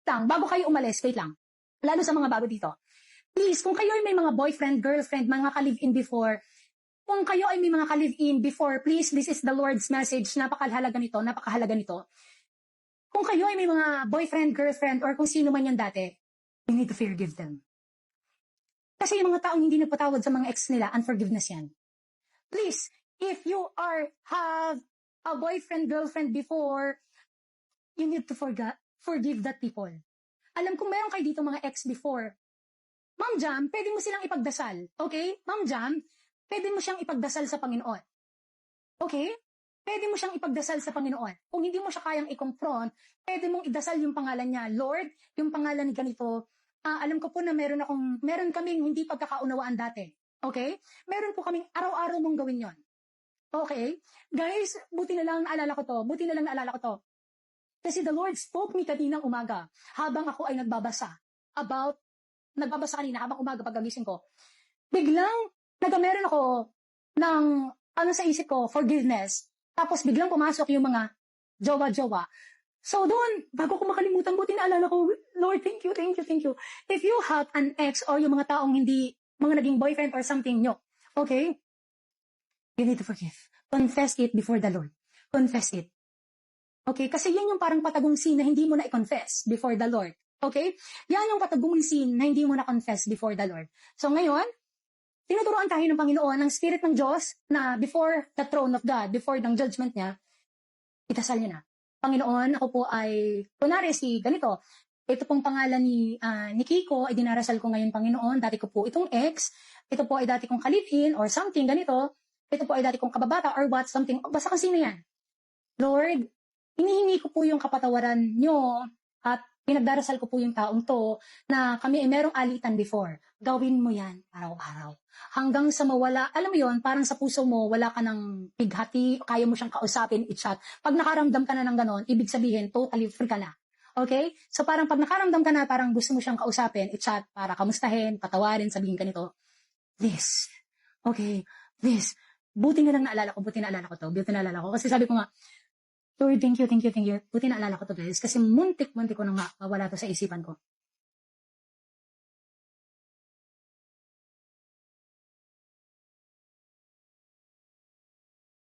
bago kayo umalis, wait lang. Lalo sa mga bago dito. Please, kung kayo ay may mga boyfriend, girlfriend, mga ka-live-in before, kung kayo ay may mga ka-live-in before, please, this is the Lord's message. Napakahalaga nito, napakahalaga nito. Kung kayo ay may mga boyfriend, girlfriend, or kung sino man yan dati, you need to forgive them. Kasi yung mga taong hindi nagpatawad sa mga ex nila, unforgiveness yan. Please, if you have a boyfriend, girlfriend before, you need to forgive that people. Alam kong meron kayo dito mga ex before. Ma'am Jam, pwede mo silang ipagdasal. Okay? Ma'am Jam, pwede mo siyang ipagdasal sa Panginoon. Okay? Pwede mo siyang ipagdasal sa Panginoon. Kung hindi mo siya kayang i-confront, pwede mong idasal yung pangalan niya. Lord, yung pangalan ni ganito, alam ko po na meron kaming hindi pagkakaunawaan dati. Okay? Meron po kaming araw-araw mong gawin yon. Okay? Guys, buti na lang naalala ko to. Kasi the Lord spoke me kaninang umaga habang ako ay nagbabasa kanina habang umaga pagkagising ko. Biglang, meron ako ng, sa isip ko, forgiveness. Tapos biglang pumasok yung mga jowa-jowa. So doon, bago ko makalimutan, buti naalala ko, Lord, thank you. If you have an ex or yung mga taong mga naging boyfriend or something nyo, okay? You need to forgive. Confess it before the Lord. Confess it. Okay? Kasi yan yung parang patagong sin na hindi mo na i-confess before the Lord. Okay? Yan yung patagong sin na hindi mo na confess before the Lord. So ngayon, tinuturuan tayo ng Panginoon, ng Spirit ng Diyos, na before the throne of God, before ng judgment niya, itasal niya na. Panginoon, ako po ay, kunwari si ganito, ito pong pangalan ni Kiko, ay dinarasal ko ngayon, Panginoon, dati ko po itong ex, ito po ay dati kong ka-live-in, or something, ganito, ito po ay dati kong kababata, or what, something, basta kasi na yan. Lord, hinihingi ko po yung kapatawaran nyo, at pinagdarasal ko po yung taong to, na kami ay merong alitan before. Gawin mo yan araw-araw. Hanggang sa mawala, alam mo yon, parang sa puso mo, wala ka ng pighati, kaya mo siyang kausapin, i-chat. Pag nakaramdam ka na ng ganon, ibig sabihin, totally free ka na. Okay? So parang pag nakaramdam ka na, parang gusto mo siyang kausapin, i-chat, para kamustahin, patawarin, sabihin ka nito, this. Okay? This. Buti na naalala ko to. Kasi sabi ko nga, Lord, thank you. Buti naalala ko to, guys. Kasi muntik ko nang mawala to sa isipan ko.